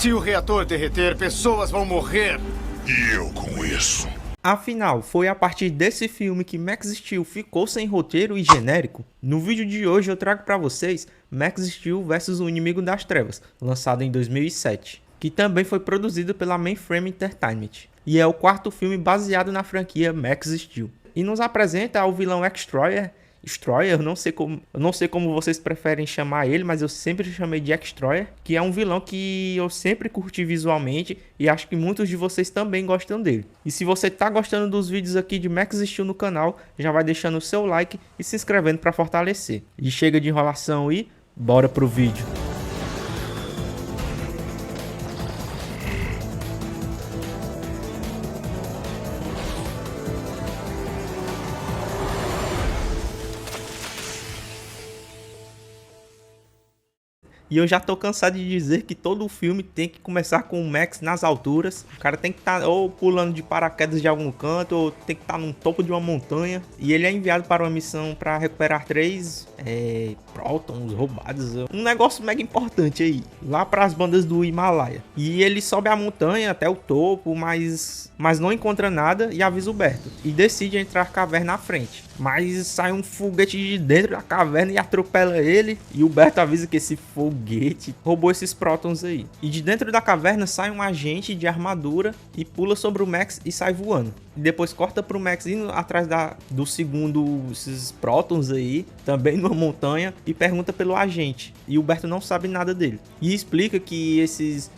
Se o reator derreter, pessoas vão morrer. E eu com isso. Afinal, foi a partir desse filme que Max Steel ficou sem roteiro e genérico? No vídeo de hoje eu trago pra vocês Max Steel vs o Inimigo das Trevas, lançado em 2007, que também foi produzido pela Mainframe Entertainment, e é o quarto filme baseado na franquia Max Steel. E nos apresenta o vilão X-Troyer. Eu não sei como vocês preferem chamar ele, mas eu sempre chamei de X-Troyer, que é um vilão que eu sempre curti visualmente e acho que muitos de vocês também gostam dele. E se você tá gostando dos vídeos aqui de Max Steel no canal, já vai deixando o seu like e se inscrevendo para fortalecer. E chega de enrolação e bora pro vídeo. E eu já tô cansado de dizer que todo filme tem que começar com o Max nas alturas. O cara tem que estar ou pulando de paraquedas de algum canto, ou tem que estar no topo de uma montanha. E ele é enviado para uma missão para recuperar 3 prótons roubados. Um negócio mega importante aí, lá para as bandas do Himalaia. E ele sobe a montanha até o topo, mas não encontra nada e avisa o Berto. E decide entrar a caverna à frente. Mas sai um foguete de dentro da caverna e atropela ele. E o Berto avisa que esse foguete roubou esses prótons aí. E de dentro da caverna sai um agente de armadura e pula sobre o Max e sai voando. E depois corta pro Max indo atrás do segundo esses prótons aí, também numa montanha, e pergunta pelo agente. E o Berto não sabe nada dele. E explica que esses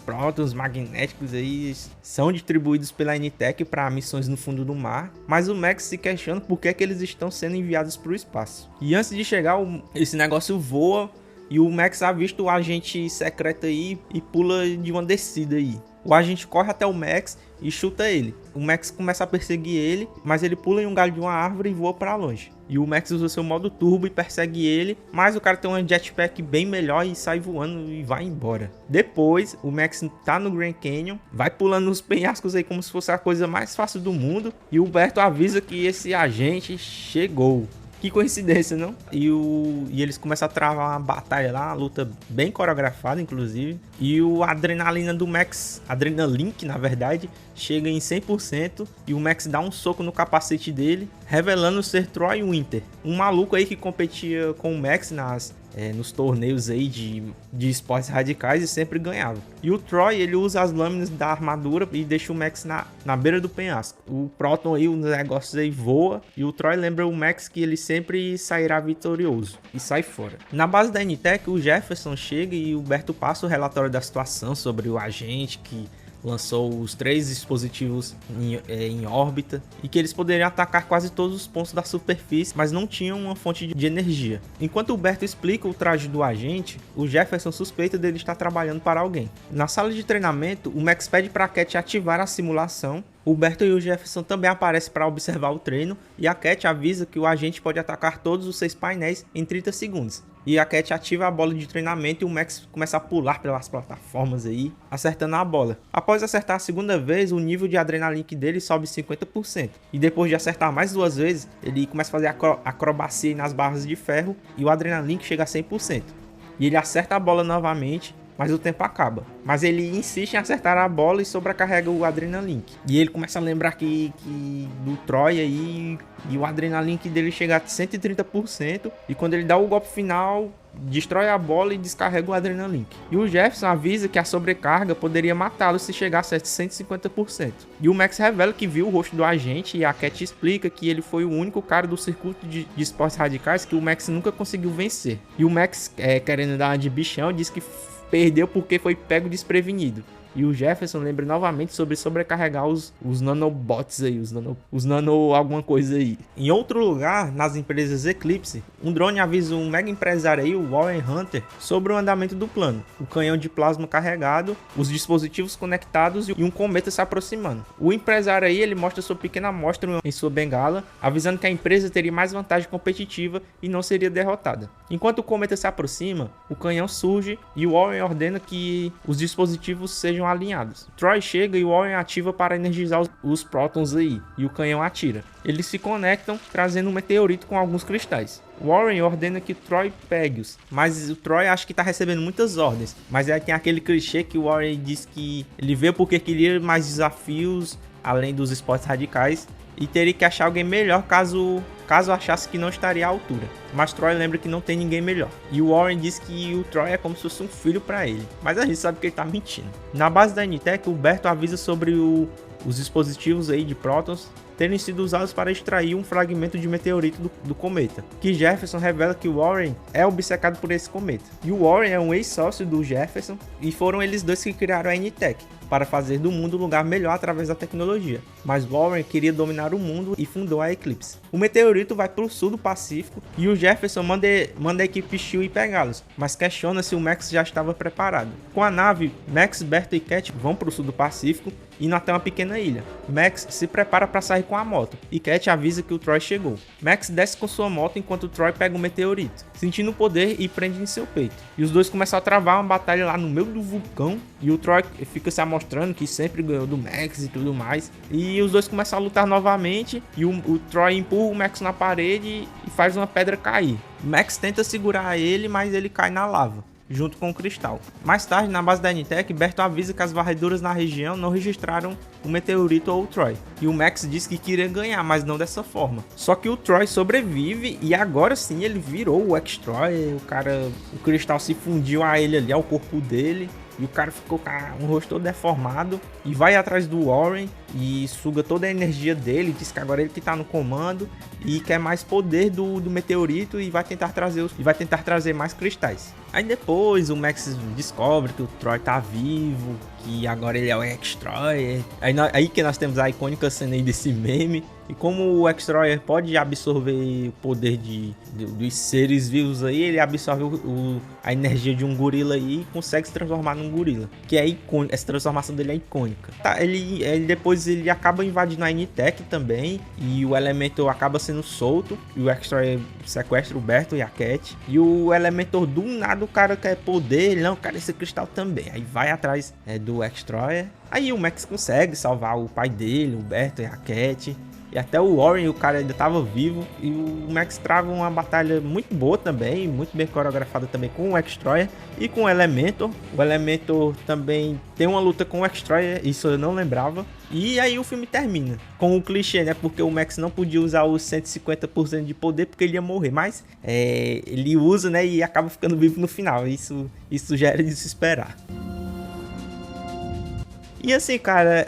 prótons magnéticos aí são distribuídos pela N-Tech para missões no fundo do mar. Mas o Max se questiona por que eles estão sendo enviados para o espaço. E antes de chegar, esse negócio voa e o Max avista o agente secreto aí e pula de uma descida aí. O agente corre até o Max e chuta ele. O Max começa a perseguir ele, mas ele pula em um galho de uma árvore e voa para longe. E o Max usa seu modo turbo e persegue ele, mas o cara tem um jetpack bem melhor e sai voando e vai embora. Depois, o Max tá no Grand Canyon, vai pulando nos penhascos aí como se fosse a coisa mais fácil do mundo, e o Berto avisa que esse agente chegou. Que coincidência, não? E eles começam a travar uma batalha lá, uma luta bem coreografada, inclusive. E a adrenalina do Max, Adrenalink, na verdade, chega em 100%. E o Max dá um soco no capacete dele, revelando ser Troy Winter. Um maluco aí que competia com o Max nos torneios aí de esportes radicais e sempre ganhava. E o Troy, ele usa as lâminas da armadura e deixa o Max na beira do penhasco. O próton aí, os negócios aí voa, e o Troy lembra o Max que ele sempre sairá vitorioso e sai fora. Na base da N-Tech, o Jefferson chega e o Berto passa o relatório da situação sobre o agente que lançou os 3 dispositivos em órbita e que eles poderiam atacar quase todos os pontos da superfície, mas não tinham uma fonte de energia. Enquanto o Berto explica o traje do agente, o Jefferson suspeita dele estar trabalhando para alguém. Na sala de treinamento, o Max pede para a Cat ativar a simulação. O Berto e o Jefferson também aparecem para observar o treino e a Cat avisa que o agente pode atacar todos os 6 painéis em 30 segundos. E a Cat ativa a bola de treinamento e o Max começa a pular pelas plataformas aí, acertando a bola. Após acertar a segunda vez, o nível de Adrenalink dele sobe 50%. E depois de acertar mais 2 vezes, ele começa a fazer acrobacia nas barras de ferro e o Adrenalink chega a 100%. E ele acerta a bola novamente, mas o tempo acaba. Mas ele insiste em acertar a bola e sobrecarrega o Adrenalink. E ele começa a lembrar que do Troy aí, e o Adrenalink dele chega a 130%. E quando ele dá o golpe final, destrói a bola e descarrega o Adrenalink. E o Jefferson avisa que a sobrecarga poderia matá-lo se chegasse a 150%. E o Max revela que viu o rosto do agente e a Cat explica que ele foi o único cara do circuito de esportes radicais que o Max nunca conseguiu vencer. E o Max, querendo dar uma de bichão, diz que perdeu porque foi pego desprevenido. E o Jefferson lembra novamente sobre sobrecarregar os nanobots aí, os nano alguma coisa aí. Em outro lugar, nas empresas Eclipse, um drone avisa um mega empresário aí, o Warren Hunter, sobre o andamento do plano. O canhão de plasma carregado, os dispositivos conectados e um cometa se aproximando. O empresário aí, ele mostra sua pequena amostra em sua bengala, avisando que a empresa teria mais vantagem competitiva e não seria derrotada. Enquanto o cometa se aproxima, o canhão surge e o Warren ordena que os dispositivos sejam estejam alinhados. Troy chega e o Warren ativa para energizar os prótons aí, e o canhão atira. Eles se conectam, trazendo um meteorito com alguns cristais. Warren ordena que Troy pegue-os, mas o Troy acha que tá recebendo muitas ordens. Mas aí tem aquele clichê que o Warren diz que ele veio porque queria mais desafios, além dos esportes radicais, e teria que achar alguém melhor caso achasse que não estaria à altura. Mas Troy lembra que não tem ninguém melhor. E o Warren diz que o Troy é como se fosse um filho para ele. Mas a gente sabe que ele tá mentindo. Na base da Anitech, o Berto avisa sobre os dispositivos aí de prótons terem sido usados para extrair um fragmento de meteorito do cometa, que Jefferson revela que o Warren é obcecado por esse cometa. E o Warren é um ex-sócio do Jefferson, e foram eles dois que criaram a Anitech, para fazer do mundo um lugar melhor através da tecnologia. Mas Warren queria dominar o mundo e fundou a Eclipse. O meteorito vai para o sul do Pacífico e o Jefferson manda a equipe Steel ir pegá-los, mas questiona se o Max já estava preparado. Com a nave, Max, Berto e Cat vão para o sul do Pacífico, indo até uma pequena ilha. Max se prepara para sair com a moto e Cat avisa que o Troy chegou. Max desce com sua moto enquanto o Troy pega o meteorito, sentindo o poder e prende em seu peito. E os dois começam a travar uma batalha lá no meio do vulcão e o Troy fica se mostrando que sempre ganhou do Max e tudo mais. E os dois começam a lutar novamente e o Troy empurra o Max na parede e faz uma pedra cair. Max tenta segurar ele, mas ele cai na lava, junto com o cristal. Mais tarde, na base da Anitech, Berto avisa que as varreduras na região não registraram o meteorito ou o Troy. E o Max diz que queria ganhar, mas não dessa forma. Só que o Troy sobrevive e agora sim ele virou o X-Troy. O cristal se fundiu a ele ali, ao corpo dele. E o cara ficou com um rosto todo deformado e vai atrás do Warren e suga toda a energia dele, diz que agora ele que tá no comando e quer mais poder do meteorito e vai tentar trazer mais cristais. Aí depois o Max descobre que o Troy tá vivo, que agora ele é o X-Troy. Aí que nós temos a icônica cena aí desse meme. E como o X-Troy pode absorver o poder dos seres vivos aí, ele absorve a energia de um gorila aí e consegue se transformar num gorila. Que é icônica, essa transformação dele é icônica. Tá, depois ele acaba invadindo a Anitech também, e o Elementor acaba sendo solto, e o X-Troy sequestra o Berto e a Cat. E o Elementor, do nada, o cara quer poder, ele não quer esse cristal também. Aí vai atrás do X-Troy. Aí o Max consegue salvar o pai dele, o Berto e a Cat. E até o Warren, o cara ainda estava vivo. E o Max trava uma batalha muito boa também, muito bem coreografada também com o X-Troy e com o Elementor. O Elementor também tem uma luta com o X-Troy, isso eu não lembrava. E aí o filme termina com o clichê, né? Porque o Max não podia usar os 150% de poder porque ele ia morrer. Mas ele usa, né? E acaba ficando vivo no final. Isso já era de se esperar. E assim, cara,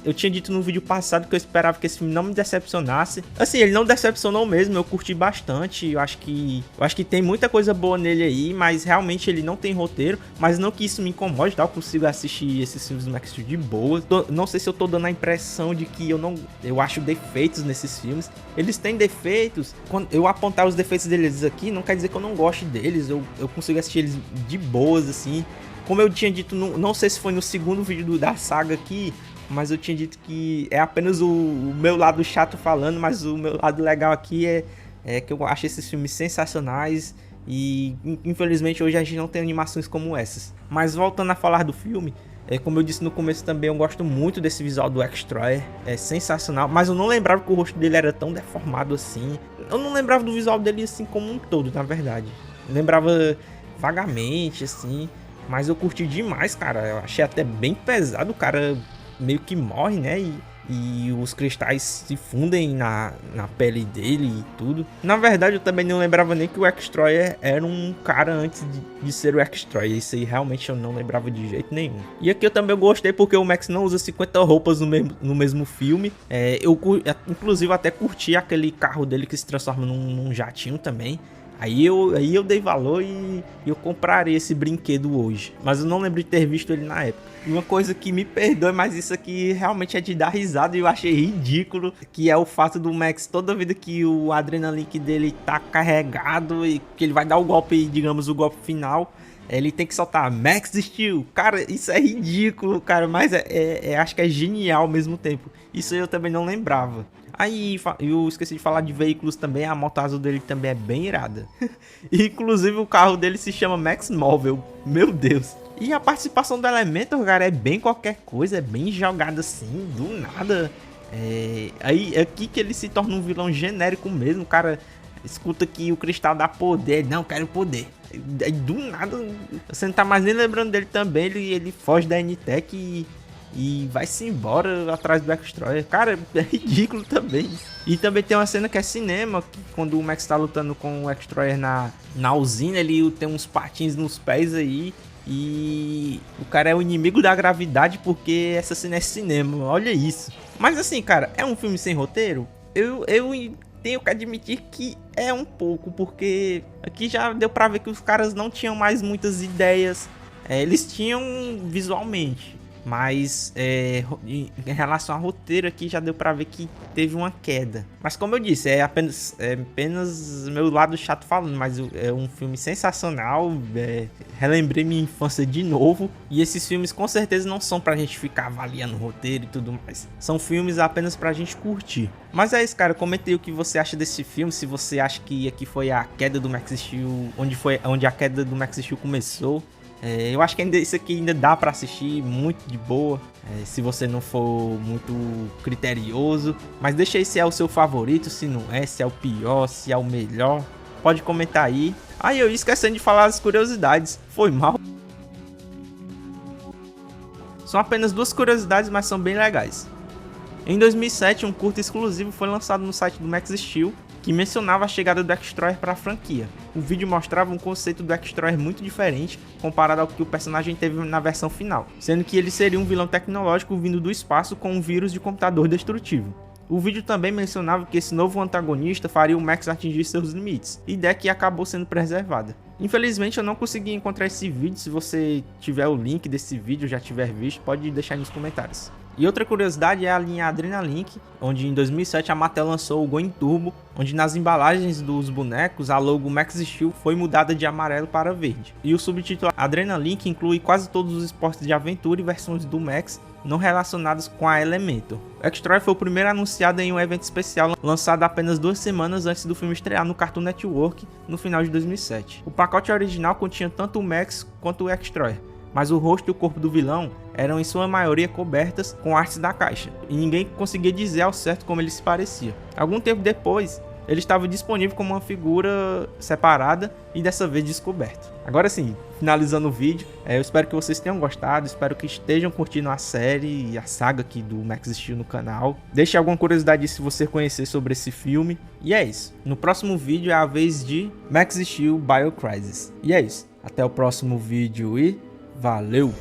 eu tinha dito no vídeo passado que eu esperava que esse filme não me decepcionasse. Assim, ele não decepcionou mesmo, eu curti bastante. Eu acho que tem muita coisa boa nele aí, mas realmente ele não tem roteiro. Mas não que isso me incomode, tá? Eu consigo assistir esses filmes do Max Steel de boa. Não sei se eu tô dando a impressão de que eu acho defeitos nesses filmes. Eles têm defeitos. Quando eu apontar os defeitos deles aqui, não quer dizer que eu não goste deles. Eu consigo assistir eles de boas, assim. Como eu tinha dito, não sei se foi no segundo vídeo da saga aqui, mas eu tinha dito que é apenas o meu lado chato falando, mas o meu lado legal aqui é que eu acho esses filmes sensacionais e infelizmente hoje a gente não tem animações como essas. Mas voltando a falar do filme, como eu disse no começo também, eu gosto muito desse visual do X-Troy, é sensacional, mas eu não lembrava que o rosto dele era tão deformado assim. Eu não lembrava do visual dele assim como um todo, na verdade. Eu lembrava vagamente, assim. Mas eu curti demais, cara. Eu achei até bem pesado. O cara meio que morre, né? E os cristais se fundem na pele dele e tudo. Na verdade, eu também não lembrava nem que o X-Troy era um cara antes de ser o X-Troy. Isso aí realmente eu não lembrava de jeito nenhum. E aqui eu também gostei porque o Max não usa 50 roupas no mesmo filme. Inclusive, até curti aquele carro dele que se transforma num jatinho também. Aí eu dei valor e eu compraria esse brinquedo hoje. Mas eu não lembro de ter visto ele na época. E uma coisa que me perdoe, mas isso aqui realmente é de dar risada e eu achei ridículo, que é o fato do Max, toda vida que o Adrenaline dele tá carregado e que ele vai dar o golpe, digamos, o golpe final, ele tem que soltar Max Steel. Cara, isso é ridículo, cara, mas acho que é genial ao mesmo tempo. Isso eu também não lembrava. Aí eu esqueci de falar de veículos também, a moto azul dele também é bem irada. Inclusive o carro dele se chama Max Móvel, meu Deus. E a participação do Elementor, cara, é bem qualquer coisa, é bem jogada assim, do nada. Aí aqui que ele se torna um vilão genérico mesmo, cara. Escuta que o cristal dá poder, não, quero poder. Aí do nada, você não tá mais nem lembrando dele também, ele foge da NTEC e vai-se embora atrás do X-Troyer. Cara, é ridículo também. E também tem uma cena que é cinema, que quando o Max tá lutando com o X-Troyer na usina, ele tem uns patins nos pés aí. E o cara é o inimigo da gravidade porque essa cena é cinema, olha isso. Mas assim, cara, é um filme sem roteiro? Eu tenho que admitir que é um pouco, porque aqui já deu pra ver que os caras não tinham mais muitas ideias. Eles tinham visualmente, mas em relação ao roteiro aqui já deu pra ver que teve uma queda. Mas como eu disse, é apenas meu lado chato falando, mas é um filme sensacional. Relembrei minha infância de novo. E esses filmes com certeza não são pra gente ficar avaliando o roteiro e tudo mais. São filmes apenas pra gente curtir. Mas é isso, cara. Comentei o que você acha desse filme. Se você acha que aqui foi a queda do Max Steel, onde a queda do Max Steel começou. Eu acho que isso aqui ainda dá pra assistir muito de boa, se você não for muito criterioso. Mas deixa aí se é o seu favorito, se não é, se é o pior, se é o melhor. Pode comentar aí. Eu ia esquecendo de falar as curiosidades, foi mal. São apenas 2 curiosidades, mas são bem legais. Em 2007, um curta exclusivo foi lançado no site do Max Steel, que mencionava a chegada do X-Troyer para a franquia. O vídeo mostrava um conceito do X-Troyer muito diferente comparado ao que o personagem teve na versão final, sendo que ele seria um vilão tecnológico vindo do espaço com um vírus de computador destrutivo. O vídeo também mencionava que esse novo antagonista faria o Max atingir seus limites, ideia que acabou sendo preservada. Infelizmente eu não consegui encontrar esse vídeo. Se você tiver o link desse vídeo, já tiver visto, pode deixar aí nos comentários. E outra curiosidade é a linha Adrenalink, onde em 2007 a Mattel lançou o Going Turbo, onde nas embalagens dos bonecos a logo Max Steel foi mudada de amarelo para verde. E o subtítulo Adrenalink inclui quase todos os esportes de aventura e versões do Max não relacionados com a Elementor. O X-Troyer foi o primeiro anunciado em um evento especial lançado apenas 2 semanas antes do filme estrear no Cartoon Network no final de 2007. O pacote original continha tanto o Max quanto o X-Troyer, mas o rosto e o corpo do vilão eram em sua maioria cobertas com artes da caixa, e ninguém conseguia dizer ao certo como ele se parecia. Algum tempo depois, ele estava disponível como uma figura separada e dessa vez descoberto. Agora sim, finalizando o vídeo, eu espero que vocês tenham gostado, espero que estejam curtindo a série e a saga aqui do Max Steel no canal. Deixe alguma curiosidade se você conhecer sobre esse filme. E é isso, no próximo vídeo é a vez de Max Steel Biocrisis. E é isso, até o próximo vídeo e valeu!